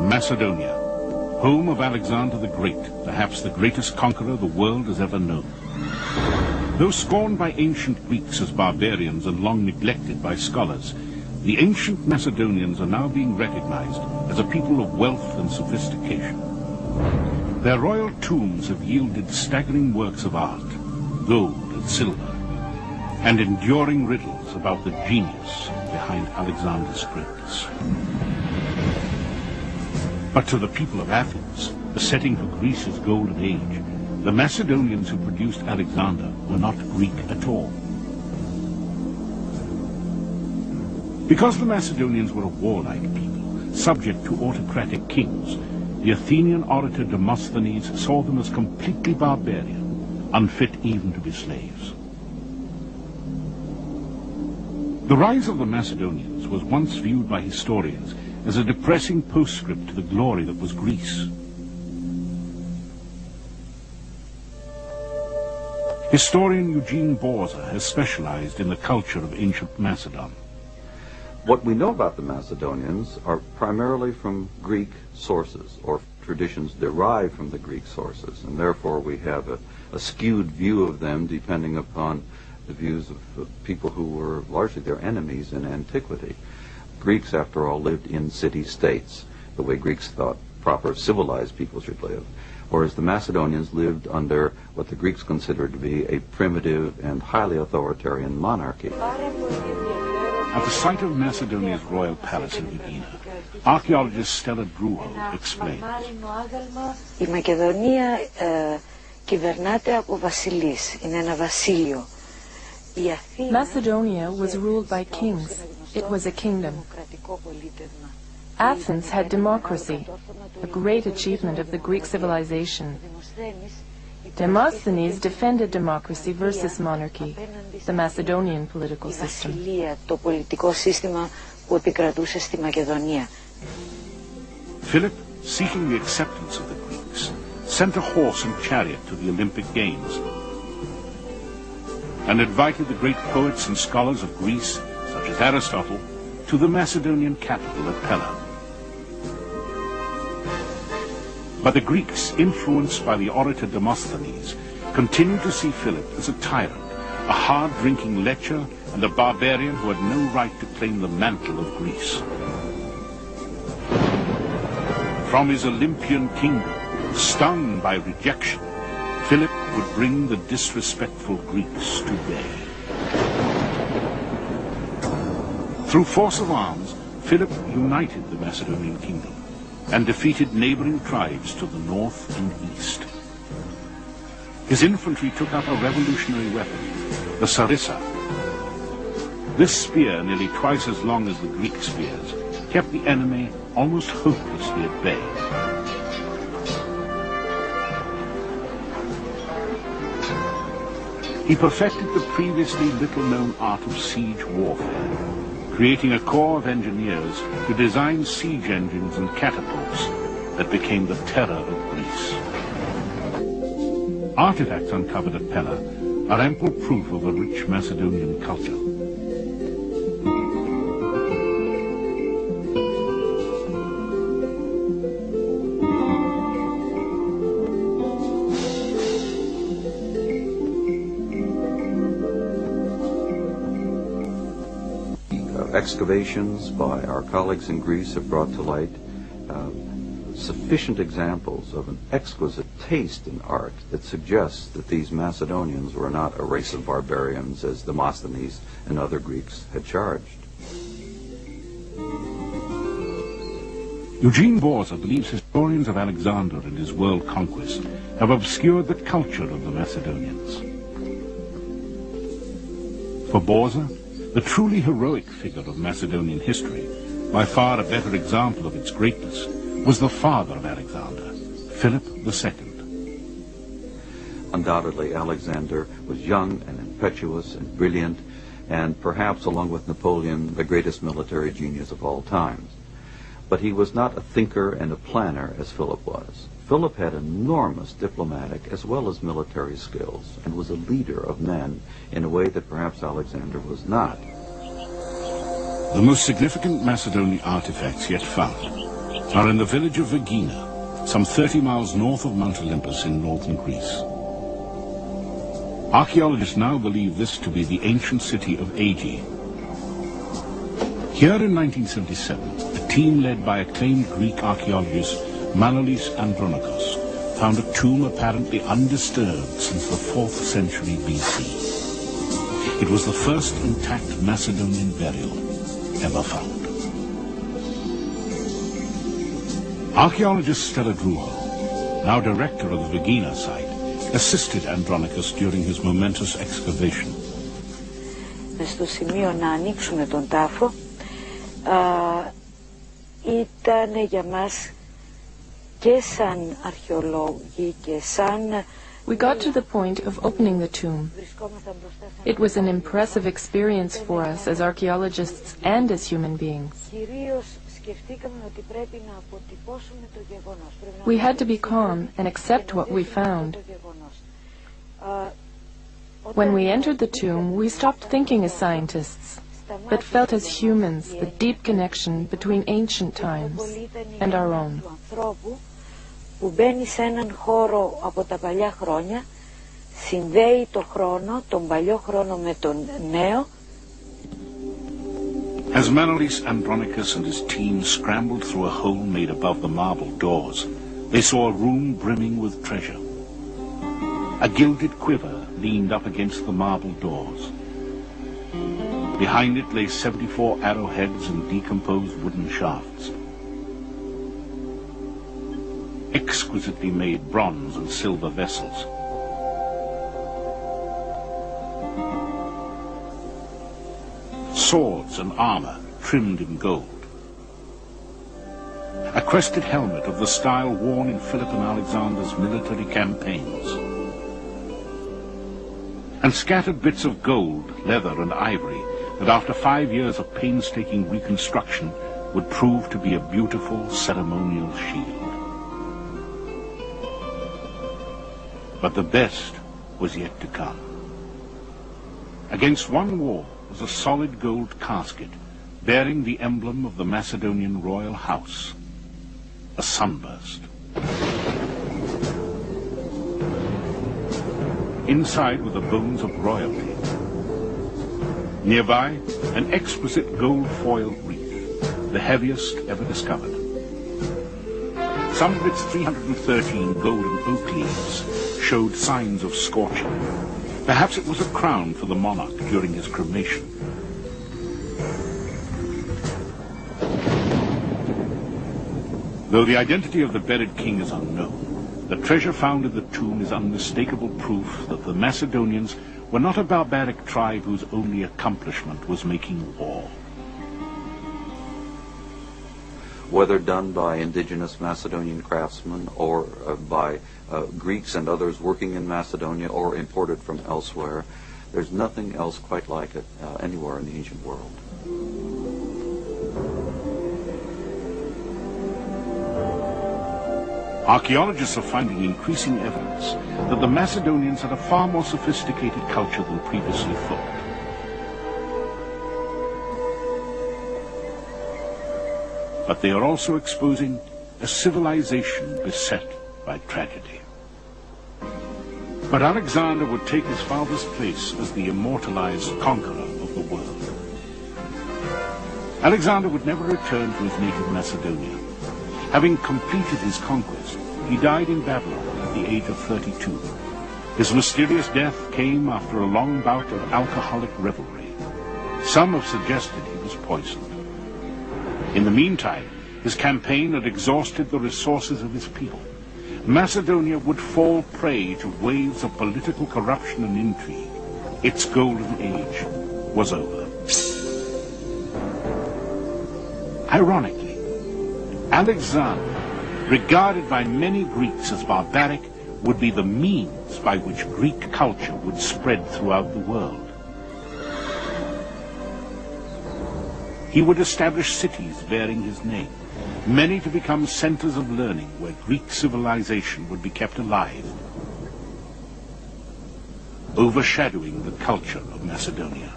Macedonia, home of Alexander the Great, perhaps the greatest conqueror the world has ever known. Though scorned by ancient Greeks as barbarians and long neglected by scholars, the ancient Macedonians are now being recognized as a people of wealth and sophistication. Their royal tombs have yielded staggering works of art, gold and silver, and enduring riddles about the genius behind Alexander's greatness. But to the people of Athens, the setting for Greece's golden age, the Macedonians who produced Alexander were not Greek at all. Because the Macedonians were a warlike people, subject to autocratic kings, the Athenian orator Demosthenes saw them as completely barbarian, unfit even to be slaves. The rise of the Macedonians was once viewed by historians as a depressing postscript to the glory that was Greece. Historian Eugene Borza has specialized in the culture of ancient Macedon. What we know about the Macedonians are primarily from Greek sources, or traditions derived from the Greek sources, and therefore we have a skewed view of them depending upon the views of people who were largely their enemies in antiquity. Greeks, after all, lived in city-states, the way Greeks thought proper civilized people should live, whereas the Macedonians lived under what the Greeks considered to be a primitive and highly authoritarian monarchy. At the site of Macedonia's royal palace in Aegina, archaeologist Stella Druho explains. Η Μακεδονία κυβερνάται από βασιλείς, είναι ένα βασίλειο. Macedonia was ruled by kings. It was a kingdom. Athens had democracy, a great achievement of the Greek civilization. Demosthenes defended democracy versus monarchy, the Macedonian political system. Philip, seeking the acceptance of the Greeks, sent a horse and chariot to the Olympic Games and invited the great poets and scholars of Greece, such as Aristotle, to the Macedonian capital at Pella. But the Greeks, influenced by the orator Demosthenes, continued to see Philip as a tyrant, a hard-drinking lecher, and a barbarian who had no right to claim the mantle of Greece. From his Olympian kingdom, stung by rejection, Philip would bring the disrespectful Greeks to bay. Through force of arms, Philip united the Macedonian kingdom and defeated neighboring tribes to the north and east. His infantry took up a revolutionary weapon, the sarissa. This spear, nearly twice as long as the Greek spears, kept the enemy almost hopelessly at bay. He perfected the previously little-known art of siege warfare, creating a corps of engineers to design siege engines and catapults that became the terror of Greece. Artifacts uncovered at Pella are ample proof of a rich Macedonian culture. Excavations by our colleagues in Greece have brought to light sufficient examples of an exquisite taste in art that suggests that these Macedonians were not a race of barbarians as Demosthenes and other Greeks had charged. Eugene Borza believes historians of Alexander and his world conquest have obscured the culture of the Macedonians. For Borza, the truly heroic figure of Macedonian history, by far a better example of its greatness, was the father of Alexander, Philip II. Undoubtedly, Alexander was young and impetuous and brilliant, and perhaps, along with Napoleon, the greatest military genius of all times. But he was not a thinker and a planner as Philip was. Philip had enormous diplomatic as well as military skills and was a leader of men in a way that perhaps Alexander was not. The most significant Macedonian artifacts yet found are in the village of Vergina, some 30 miles north of Mount Olympus in northern Greece. Archaeologists now believe this to be the ancient city of Aegae. Here in 1977, a team led by acclaimed Greek archaeologist Manolis Andronikos found a tomb apparently undisturbed since the 4th century BC. It was the first intact Macedonian burial ever found. Archaeologist Stella Druho, now director of the Vergina site, assisted Andronikos during his momentous excavation. Στο σημείο να ανοίξουμε τον τάφο ήταν για μας και σαν αρχαιολόγοι και σαν We got to the point of opening the tomb. It was an impressive experience for us as archaeologists and as human beings. We had to be calm and accept what we found. When we entered the tomb, we stopped thinking as scientists, but felt as humans the deep connection between ancient times and our own. Που μπαίνει σε έναν χώρο από τα παλιά χρόνια, συνδέει το χρόνο, τον παλιό χρόνο με τον νέο. As Manolis Andronikos and his team scrambled through a hole made above the marble doors, they saw a room brimming with treasure. A gilded quiver leaned up against the marble doors. Behind it lay 74 arrowheads and decomposed wooden shafts. Exquisitely made bronze and silver vessels. Swords and armor trimmed in gold. A crested helmet of the style worn in Philip and Alexander's military campaigns. And scattered bits of gold, leather and ivory that after 5 years of painstaking reconstruction would prove to be a beautiful ceremonial shield. But the best was yet to come. Against one wall was a solid gold casket bearing the emblem of the Macedonian royal house, a sunburst. Inside were the bones of royalty. Nearby, an exquisite gold-foiled wreath, the heaviest ever discovered. Some of its 313 golden oak leaves showed signs of scorching. Perhaps it was a crown for the monarch during his cremation. Though the identity of the buried king is unknown, the treasure found in the tomb is unmistakable proof that the Macedonians were not a barbaric tribe whose only accomplishment was making war. Whether done by indigenous Macedonian craftsmen or by Greeks and others working in Macedonia or imported from elsewhere, there's nothing else quite like it anywhere in the ancient world. Archaeologists are finding increasing evidence that the Macedonians had a far more sophisticated culture than previously thought. But they are also exposing a civilization beset by tragedy. But Alexander would take his father's place as the immortalized conqueror of the world. Alexander would never return to his native Macedonia. Having completed his conquest, he died in Babylon at the age of 32. His mysterious death came after a long bout of alcoholic revelry. Some have suggested he was poisoned. In the meantime, his campaign had exhausted the resources of his people. Macedonia would fall prey to waves of political corruption and intrigue. Its golden age was over. Ironically, Alexander, regarded by many Greeks as barbaric, would be the means by which Greek culture would spread throughout the world. He would establish cities bearing his name, many to become centers of learning where Greek civilization would be kept alive, overshadowing the culture of Macedonia.